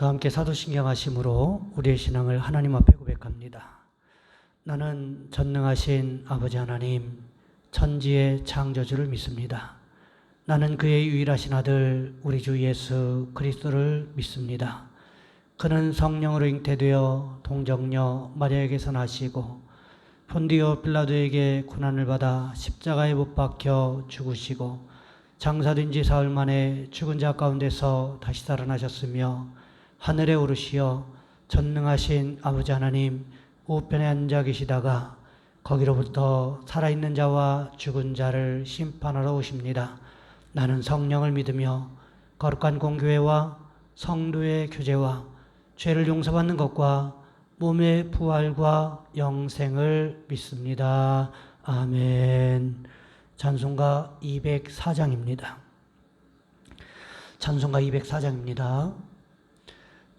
다 함께 사도신경하심으로 우리의 신앙을 하나님 앞에 고백합니다. 나는 전능하신 아버지 하나님, 천지의 창조주를 믿습니다. 나는 그의 유일하신 아들 우리 주 예수 그리스도를 믿습니다. 그는 성령으로 잉태되어 동정녀 마리아에게서 나시고 본디오 빌라도에게 고난을 받아 십자가에 못 박혀 죽으시고 장사된 지 사흘 만에 죽은 자 가운데서 다시 살아나셨으며 하늘에 오르시어 전능하신 아버지 하나님 우편에 앉아 계시다가 거기로부터 살아있는 자와 죽은 자를 심판하러 오십니다. 나는 성령을 믿으며 거룩한 공교회와 성도의 교제와 죄를 용서받는 것과 몸의 부활과 영생을 믿습니다. 아멘. 찬송가 204장입니다. 찬송가 204장입니다.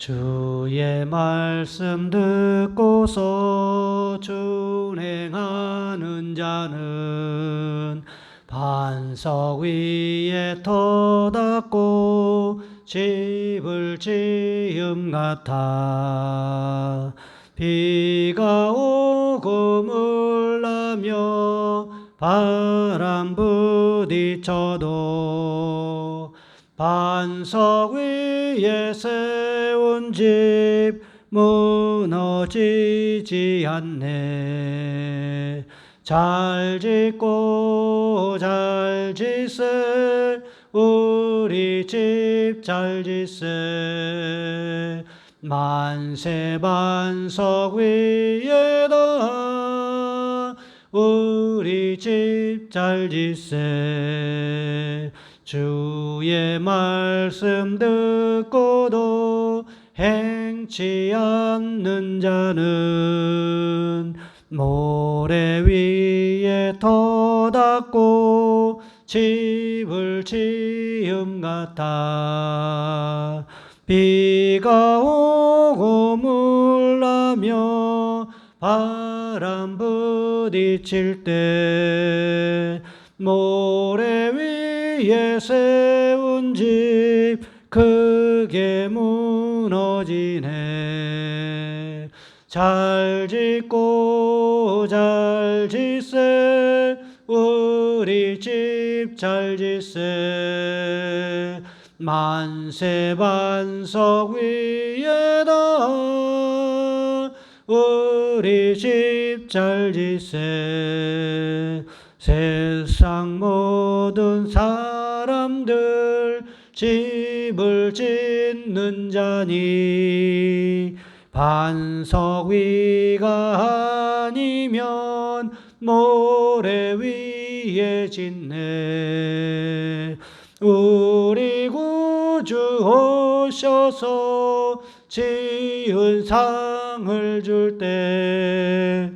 주의 말씀 듣고서 준행하는 자는 반석 위에 터닫고 집을 지음 같아. 비가 오고 물나며 바람 부딪혀도 반석 위에 세운 집 무너지지 않네. 잘 짓고 잘 짓세 우리 집 잘 짓세. 만세 반석 위에다 우리 집 잘 짓세. 주의 말씀 듣고도 행치 않는 자는 모래 위에 터닫고 집을 지음 같아. 비가 오고 물나며 바람 부딪힐 때 모래 위에 세운 집 크게 무너지네. 잘 짓고 잘 짓세 우리 집 잘 짓세. 만세 반석 위에다 우리 집 잘 짓세. 세상 모든 사람들 집을 짓는 자니 반석 위가 아니면 모래 위에 짓네. 우리 구주 오셔서 지은 상을 줄 때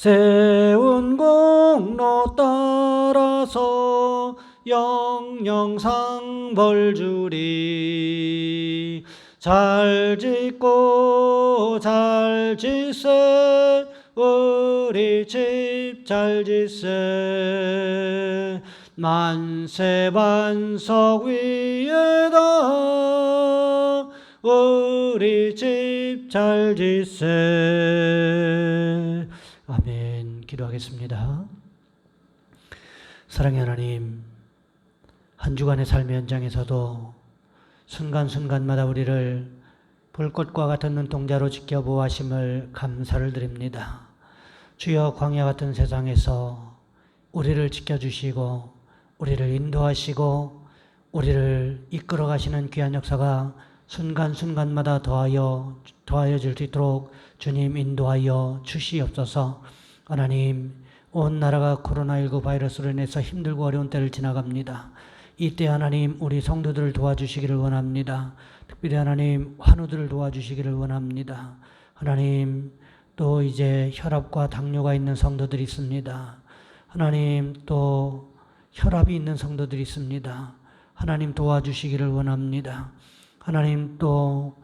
세운 공로 따라서 영영상 벌 주리. 잘 짓고 잘 짓세 우리 집 잘 짓세. 만세 반석 위에다 우리 집 잘 짓세. 아멘. 기도하겠습니다. 사랑의 하나님, 한 주간의 삶의 현장에서도 순간순간마다 우리를 불꽃과 같은 눈동자로 지켜보아심을 감사를 드립니다. 주여, 광야 같은 세상에서 우리를 지켜주시고 우리를 인도하시고 우리를 이끌어 가시는 귀한 역사가 순간순간마다 더하여 줄 수 있도록 주님 인도하여 주시옵소서. 하나님, 온 나라가 코로나19 바이러스로 인해서 힘들고 어려운 때를 지나갑니다. 이때 하나님, 우리 성도들을 도와주시기를 원합니다. 특별히 하나님, 환우들을 도와주시기를 원합니다. 하나님, 또 이제 혈압과 당뇨가 있는 성도들이 있습니다. 하나님, 또 혈압이 있는 성도들이 있습니다. 하나님, 도와주시기를 원합니다. 하나님, 또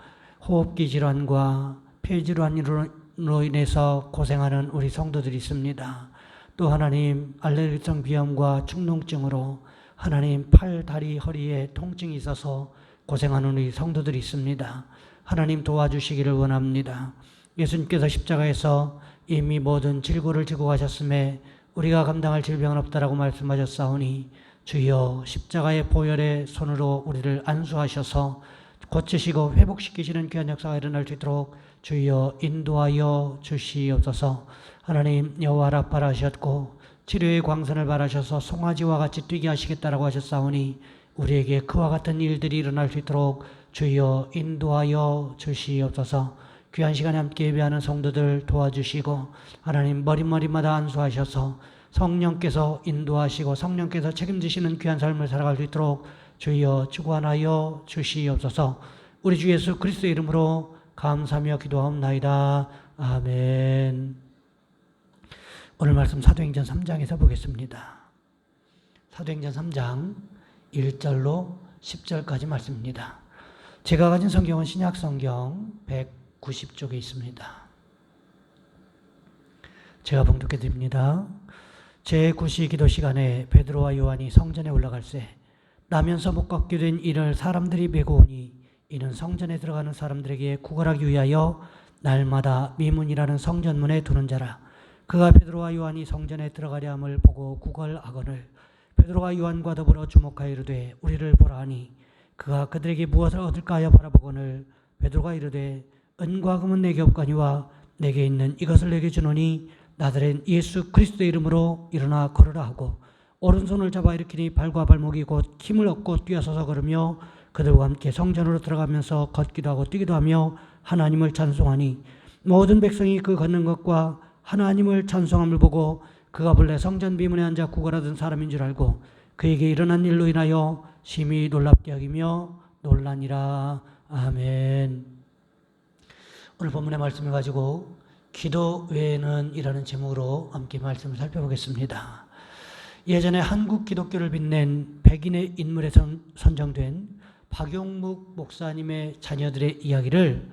호흡기 질환과 폐질환으로 인해서 고생하는 우리 성도들이 있습니다. 또 하나님, 알레르기성 비염과 축농증으로 하나님 팔, 다리, 허리에 통증이 있어서 고생하는 우리 성도들이 있습니다. 하나님 도와주시기를 원합니다. 예수님께서 십자가에서 이미 모든 질고를 지고 가셨음에 우리가 감당할 질병은 없다라고 말씀하셨사오니 주여 십자가의 보혈의 손으로 우리를 안수하셔서 고치시고 회복시키시는 귀한 역사가 일어날 수 있도록 주여 인도하여 주시옵소서. 하나님 여호와 라파라 하셨고 치료의 광선을 바라셔서 송아지와 같이 뛰게 하시겠다라고 하셨사오니 우리에게 그와 같은 일들이 일어날 수 있도록 주여 인도하여 주시옵소서. 귀한 시간에 함께 예배하는 성도들 도와주시고 하나님 머리마다 안수하셔서 성령께서 인도하시고 성령께서 책임지시는 귀한 삶을 살아갈 수 있도록 주여 주관하여 주시옵소서. 우리 주 예수 그리스도의 이름으로 감사하며 기도하옵나이다. 아멘. 오늘 말씀 사도행전 3장에서 보겠습니다. 사도행전 3장 1절로 10절까지 말씀입니다. 제가 가진 성경은 신약성경 190쪽에 있습니다. 제가 봉독해 드립니다. 제9시 기도 시간에 베드로와 요한이 성전에 올라갈새 나면서 못 걷게 된 이를 사람들이 메고 오니 이는 성전에 들어가는 사람들에게 구걸하기 위하여 날마다 미문이라는 성전문에 두는 자라. 그가 베드로와 요한이 성전에 들어가려 함을 보고 구걸하거늘 베드로가 요한과 더불어 주목하여 이르되 우리를 보라 하니 그가 그들에게 무엇을 얻을까 하여 바라보거늘 베드로가 이르되 은과 금은 내게 없거니와 내게 있는 이것을 내게 주노니 나사렛 예수 그리스도의 이름으로 일어나 걸으라 하고 오른손을 잡아 일으키니 발과 발목이 곧 힘을 얻고 뛰어서서 걸으며 그들과 함께 성전으로 들어가면서 걷기도 하고 뛰기도 하며 하나님을 찬송하니 모든 백성이 그 걷는 것과 하나님을 찬송함을 보고 그가 본래 성전 비문에 앉아 구걸하던 사람인 줄 알고 그에게 일어난 일로 인하여 심히 놀랍게 여기며 놀라니라. 아멘. 오늘 본문의 말씀을 가지고 기도 외에는 이라는 제목으로 함께 말씀을 살펴보겠습니다. 예전에 한국 기독교를 빛낸 백인의 인물에 선정된 박용묵 목사님의 자녀들의 이야기를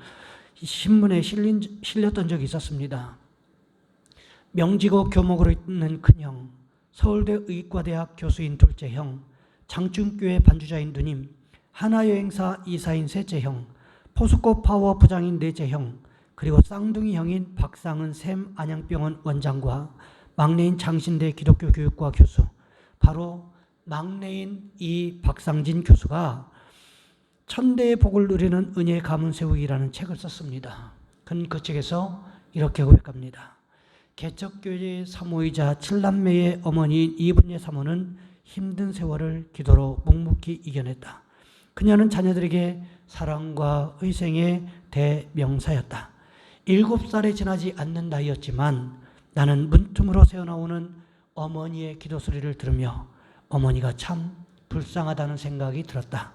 신문에 실렸던 적이 있었습니다. 명지고 교목으로 있는 큰형, 서울대 의과대학 교수인 둘째 형, 장충교회 반주자인 누님, 하나여행사 이사인 셋째 형, 포스코 파워 부장인 넷째 형, 그리고 쌍둥이 형인 박상은 샘 안양병원 원장과 막내인 장신대 기독교 교육과 교수, 바로 막내인 이 박상진 교수가 천대의 복을 누리는 은혜의 가문 세우기라는 책을 썼습니다. 그 책에서 이렇게 고백합니다. 개척교회의 사모이자 7남매의 어머니인 이분예 사모는 힘든 세월을 기도로 묵묵히 이겨냈다. 그녀는 자녀들에게 사랑과 희생의 대명사였다. 7살에 지나지 않는 나이였지만 나는 문틈으로 새어나오는 어머니의 기도 소리를 들으며 어머니가 참 불쌍하다는 생각이 들었다.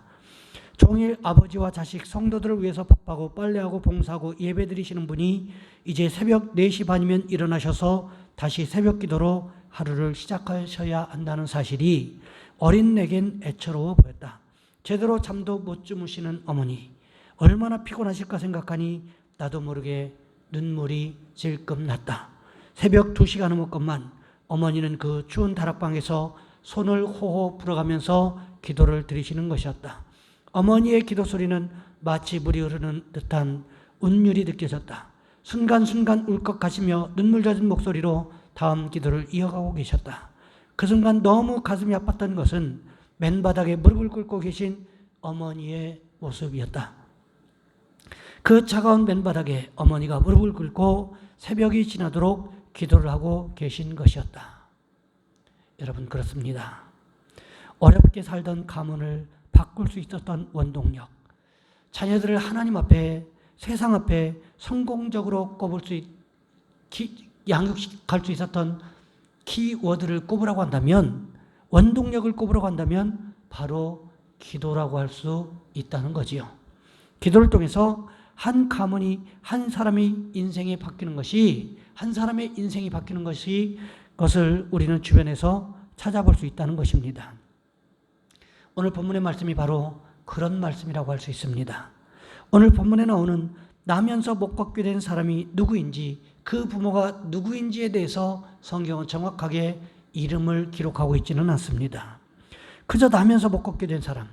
종일 아버지와 자식, 성도들을 위해서 밥하고 빨래하고 봉사하고 예배드리시는 분이 이제 새벽 4시 반이면 일어나셔서 다시 새벽 기도로 하루를 시작하셔야 한다는 사실이 어린 내겐 애처로워 보였다. 제대로 잠도 못 주무시는 어머니, 얼마나 피곤하실까 생각하니 나도 모르게 눈물이 질끔 났다. 새벽 2시가 넘었건만 어머니는 그 추운 다락방에서 손을 호호 불어가면서 기도를 드리시는 것이었다. 어머니의 기도 소리는 마치 물이 흐르는 듯한 운율이 느껴졌다. 순간순간 울컥하시며 눈물 젖은 목소리로 다음 기도를 이어가고 계셨다. 그 순간 너무 가슴이 아팠던 것은 맨바닥에 무릎을 꿇고 계신 어머니의 모습이었다. 그 차가운 맨바닥에 어머니가 무릎을 꿇고 새벽이 지나도록 기도를 하고 계신 것이었다. 여러분, 그렇습니다. 어렵게 살던 가문을 바꿀 수 있었던 원동력, 자녀들을 하나님 앞에, 세상 앞에 성공적으로 양육할 수 있었던 키워드를 꼽으라고 한다면, 원동력을 꼽으라고 한다면 바로 기도라고 할 수 있다는 거지요. 기도를 통해서 한 가문이, 한 사람의 인생이 바뀌는 것이, 한 사람의 인생이 바뀌는 것을 우리는 주변에서 찾아볼 수 있다는 것입니다. 오늘 본문의 말씀이 바로 그런 말씀이라고 할 수 있습니다. 오늘 본문에 나오는 나면서 못 걷게 된 사람이 누구인지, 그 부모가 누구인지에 대해서 성경은 정확하게 이름을 기록하고 있지는 않습니다. 그저 나면서 못 걷게 된 사람,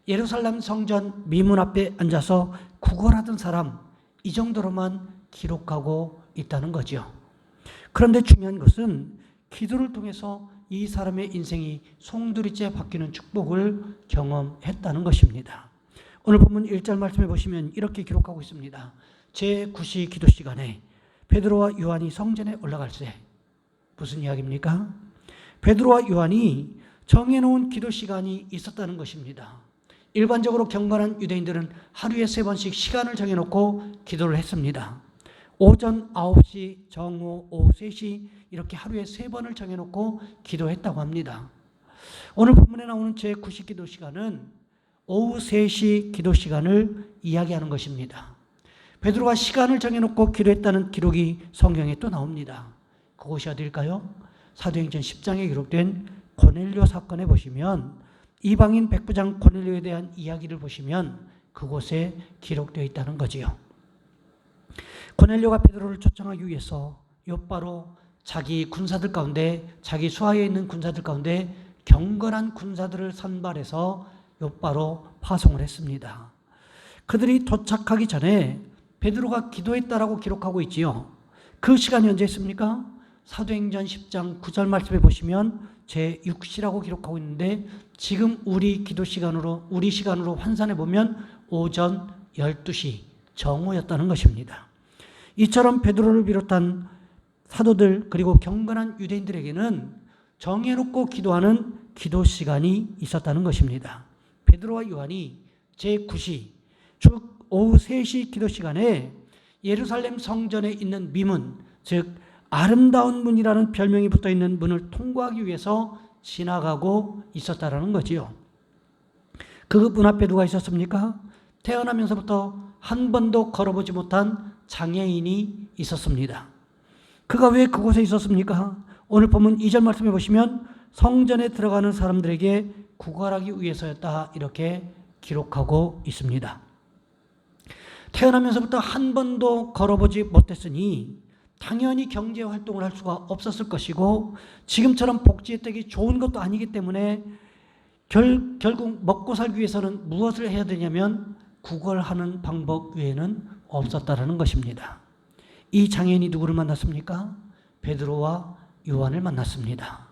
예루살렘 성전 미문 앞에 앉아서 구걸하던 사람, 이 정도로만 기록하고 있다는 거죠. 그런데 중요한 것은 기도를 통해서 이 사람의 인생이 송두리째 바뀌는 축복을 경험했다는 것입니다. 오늘 본문 1절 말씀해 보시면 이렇게 기록하고 있습니다. 제9시 기도 시간에 베드로와 요한이 성전에 올라갈새. 무슨 이야기입니까? 베드로와 요한이 정해놓은 기도 시간이 있었다는 것입니다. 일반적으로 경건한 유대인들은 하루에 3번씩 시간을 정해놓고 기도를 했습니다. 오전 9시, 정오, 오후 3시 이렇게 하루에 3번을 정해놓고 기도했다고 합니다. 오늘 본문에 나오는 제9시 기도 시간은 오후 3시 기도 시간을 이야기하는 것입니다. 베드로가 시간을 정해놓고 기도했다는 기록이 성경에 또 나옵니다. 그곳이 어딜까요? 사도행전 10장에 기록된 고넬료 사건에 보시면 이방인 백부장 고넬료에 대한 이야기를 보시면 그곳에 기록되어 있다는 거지요. 고넬료가 베드로를 초청하기 위해서 욥바로 자기 군사들 가운데, 자기 수하에 있는 군사들 가운데 경건한 군사들을 선발해서 욥바로 파송을 했습니다. 그들이 도착하기 전에 베드로가 기도했다라고 기록하고 있지요. 그 시간이 언제였습니까? 사도행전 10장 9절 말씀에 보시면 제6시라고 기록하고 있는데 지금 우리 기도 시간으로, 우리 시간으로 환산해 보면 오전 12시 정오였다는 것입니다. 이처럼 베드로를 비롯한 사도들 그리고 경건한 유대인들에게는 정해놓고 기도하는 기도 시간이 있었다는 것입니다. 베드로와 요한이 제9시 즉 오후 3시 기도 시간에 예루살렘 성전에 있는 미문, 즉 아름다운 문이라는 별명이 붙어있는 문을 통과하기 위해서 지나가고 있었다라는 거지요. 그 문 앞에 누가 있었습니까? 태어나면서부터 한 번도 걸어보지 못한 장애인이 있었습니다. 그가 왜 그곳에 있었습니까? 오늘 본문 2절 말씀해 보시면 성전에 들어가는 사람들에게 구걸하기 위해서였다 이렇게 기록하고 있습니다. 태어나면서부터 한 번도 걸어보지 못했으니 당연히 경제 활동을 할 수가 없었을 것이고 지금처럼 복지 혜택이 좋은 것도 아니기 때문에 결국 먹고 살기 위해서는 무엇을 해야 되냐면 구걸하는 방법 외에는 없었다라는 것입니다. 이 장애인이 누구를 만났습니까? 베드로와 요한을 만났습니다.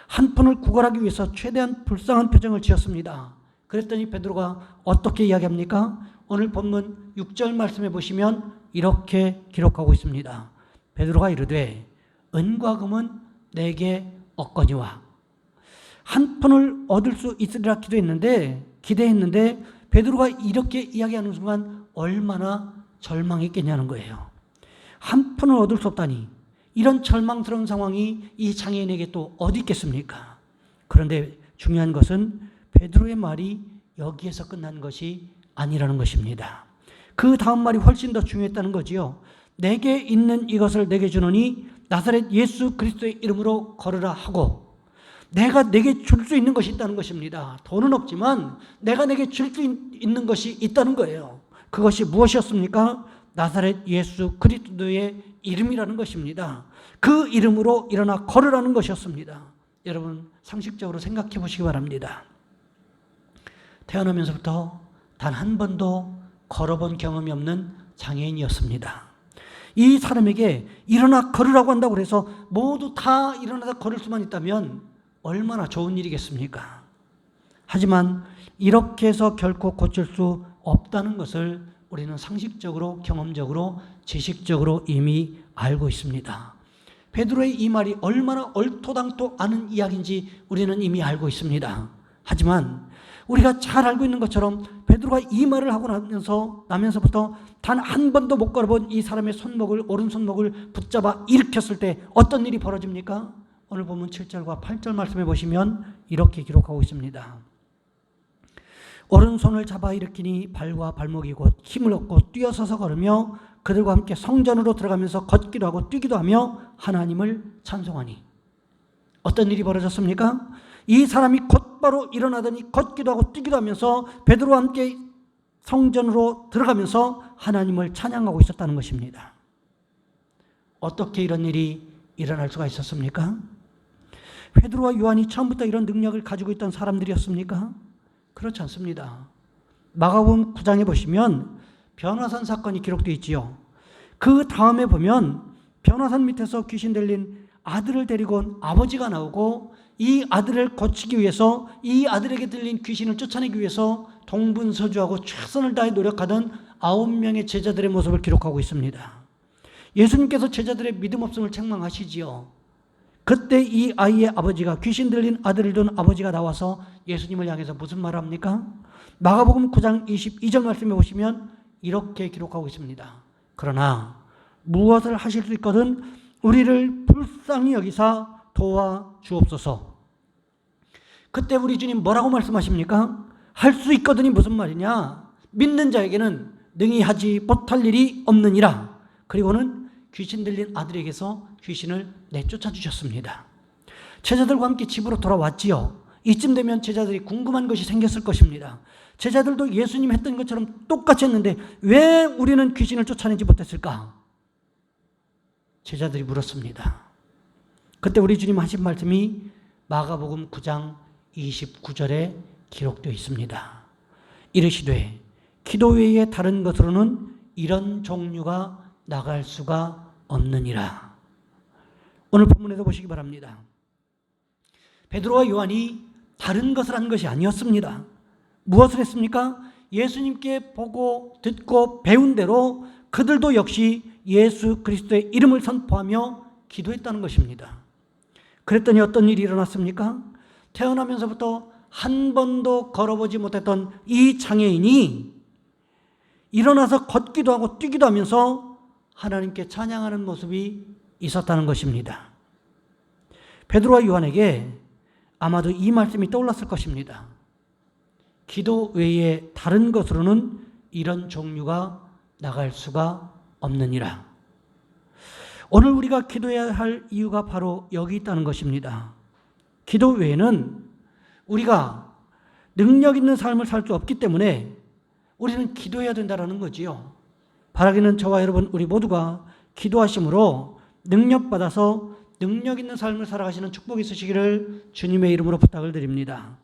한 푼을 구걸하기 위해서 최대한 불쌍한 표정을 지었습니다. 그랬더니 베드로가 어떻게 이야기합니까? 오늘 본문 6절 말씀해 보시면 이렇게 기록하고 있습니다. 베드로가 이르되 은과 금은 내게 없거니와. 한 푼을 얻을 수 있으리라 기대했는데 베드로가 이렇게 이야기하는 순간 얼마나 절망했겠냐는 거예요. 한 푼을 얻을 수 없다니 이런 절망스러운 상황이 이 장애인에게 또 어디 있겠습니까? 그런데 중요한 것은 베드로의 말이 여기에서 끝난 것이 아니라는 것입니다. 그 다음 말이 훨씬 더 중요했다는 거지요. 내게 있는 이것을 내게 주노니 나사렛 예수 그리스도의 이름으로 걸으라 하고 내가 내게 줄 수 있는 것이 있다는 것입니다. 돈은 없지만 내가 내게 줄 수 있는 것이 있다는 거예요. 그것이 무엇이었습니까? 나사렛 예수 그리스도의 이름이라는 것입니다. 그 이름으로 일어나 걸으라는 것이었습니다. 여러분 상식적으로 생각해 보시기 바랍니다. 태어나면서부터 단 한 번도 걸어본 경험이 없는 장애인이었습니다. 이 사람에게 일어나 걸으라고 한다고 해서 모두 다 일어나서 걸을 수만 있다면 얼마나 좋은 일이겠습니까? 하지만 이렇게 해서 결코 고칠 수 없다는 것을 우리는 상식적으로, 경험적으로, 지식적으로 이미 알고 있습니다. 베드로의 이 말이 얼마나 얼토당토 않은 이야기인지 우리는 이미 알고 있습니다. 하지만 우리가 잘 알고 있는 것처럼 베드로가 이 말을 하고 나면서부터 단 한 번도 못 걸어본 이 사람의 오른손목을 붙잡아 일으켰을 때 어떤 일이 벌어집니까? 오늘 보면 7절과 8절 말씀해 보시면 이렇게 기록하고 있습니다. 오른손을 잡아 일으키니 발과 발목이 곧 힘을 얻고 뛰어서서 걸으며 그들과 함께 성전으로 들어가면서 걷기도 하고 뛰기도 하며 하나님을 찬송하니. 어떤 일이 벌어졌습니까? 이 사람이 곧바로 일어나더니 걷기도 하고 뛰기도 하면서 베드로와 함께 성전으로 들어가면서 하나님을 찬양하고 있었다는 것입니다. 어떻게 이런 일이 일어날 수가 있었습니까? 베드로와 요한이 처음부터 이런 능력을 가지고 있던 사람들이었습니까? 그렇지 않습니다. 마가복음 9장에 보시면 변화산 사건이 기록되어 있지요. 그 다음에 보면 변화산 밑에서 귀신 들린 아들을 데리고 온 아버지가 나오고 이 아들을 고치기 위해서 이 아들에게 들린 귀신을 쫓아내기 위해서 동분서주하고 최선을 다해 노력하던 9명의 제자들의 모습을 기록하고 있습니다. 예수님께서 제자들의 믿음 없음을 책망하시지요. 그때 이 아이의 아버지가 귀신 들린 아들을 둔 아버지가 나와서 예수님을 향해서 무슨 말을 합니까? 마가복음 9장 22절 말씀에 보시면 이렇게 기록하고 있습니다. 그러나 무엇을 하실 수 있거든 우리를 불쌍히 여기사 도와주옵소서. 그때 우리 주님 뭐라고 말씀하십니까? 할 수 있거든이 무슨 말이냐? 믿는 자에게는 능히 하지 못할 일이 없느니라. 그리고는 귀신 들린 아들에게서 귀신을 내쫓아 주셨습니다. 제자들과 함께 집으로 돌아왔지요. 이쯤 되면 제자들이 궁금한 것이 생겼을 것입니다. 제자들도 예수님 했던 것처럼 똑같이 했는데 왜 우리는 귀신을 쫓아내지 못했을까? 제자들이 물었습니다. 그때 우리 주님 하신 말씀이 마가복음 9장 29절에 기록되어 있습니다. 이르시되 기도 외에 다른 것으로는 이런 종류가 나갈 수가 없느니라. 오늘 본문에서 보시기 바랍니다. 베드로와 요한이 다른 것을 한 것이 아니었습니다. 무엇을 했습니까? 예수님께 보고 듣고 배운 대로 그들도 역시 예수 그리스도의 이름을 선포하며 기도했다는 것입니다. 그랬더니 어떤 일이 일어났습니까? 태어나면서부터 한 번도 걸어보지 못했던 이 장애인이 일어나서 걷기도 하고 뛰기도 하면서 하나님께 찬양하는 모습이 있었다는 것입니다. 베드로와 요한에게 아마도 이 말씀이 떠올랐을 것입니다. 기도 외에 다른 것으로는 이런 종류가 나갈 수가 없느니라. 오늘 우리가 기도해야 할 이유가 바로 여기 있다는 것입니다. 기도 외에는 우리가 능력 있는 삶을 살 수 없기 때문에 우리는 기도해야 된다는 거지요. 바라기는 저와 여러분 우리 모두가 기도하심으로 능력받아서 능력 있는 삶을 살아가시는 축복이 있으시기를 주님의 이름으로 부탁을 드립니다.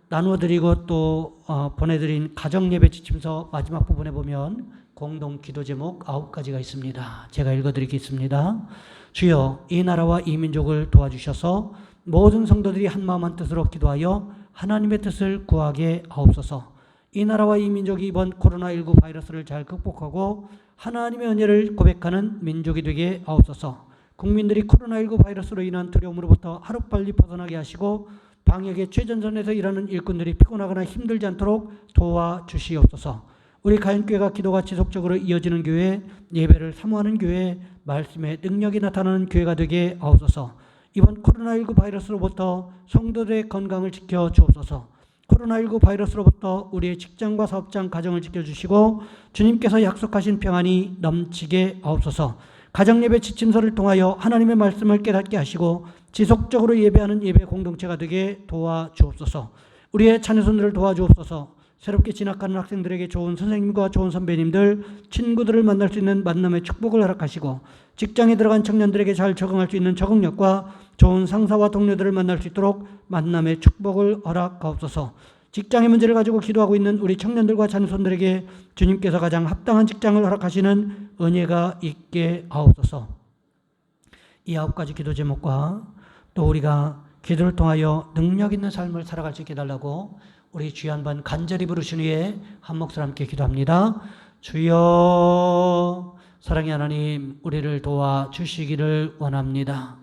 나누어드리고 또 보내드린 가정예배 지침서 마지막 부분에 보면 공동 기도 제목 9가지가 있습니다. 제가 읽어드리겠습니다. 주여 이 나라와 이 민족을 도와주셔서 모든 성도들이 한마음 한뜻으로 기도하여 하나님의 뜻을 구하게 하옵소서. 이 나라와 이 민족이 이번 코로나19 바이러스를 잘 극복하고 하나님의 은혜를 고백하는 민족이 되게 하옵소서. 국민들이 코로나19 바이러스로 인한 두려움으로부터 하루빨리 벗어나게 하시고 방역의 최전선에서 일하는 일꾼들이 피곤하거나 힘들지 않도록 도와주시옵소서. 우리 가연교회가 기도가 지속적으로 이어지는 교회, 예배를 사모하는 교회, 말씀의 능력이 나타나는 교회가 되게 하옵소서. 이번 코로나19 바이러스로부터 성도들의 건강을 지켜 주옵소서. 코로나19 바이러스로부터 우리의 직장과 사업장, 가정을 지켜주시고 주님께서 약속하신 평안이 넘치게 하옵소서. 가정예배 지침서를 통하여 하나님의 말씀을 깨닫게 하시고 지속적으로 예배하는 예배 공동체가 되게 도와주옵소서. 우리의 자녀손들을 도와주옵소서. 새롭게 진학하는 학생들에게 좋은 선생님과 좋은 선배님들, 친구들을 만날 수 있는 만남의 축복을 허락하시고 직장에 들어간 청년들에게 잘 적응할 수 있는 적응력과 좋은 상사와 동료들을 만날 수 있도록 만남의 축복을 허락하옵소서. 직장의 문제를 가지고 기도하고 있는 우리 청년들과 자녀손들에게 주님께서 가장 합당한 직장을 허락하시는 은혜가 있게 하옵소서. 이 9가지 기도 제목과 또 우리가 기도를 통하여 능력 있는 삶을 살아갈 수 있게 해달라고 우리 주여 한번 간절히 부르신 후에 한 목소리 함께 기도합니다. 주여, 사랑의 하나님, 우리를 도와주시기를 원합니다.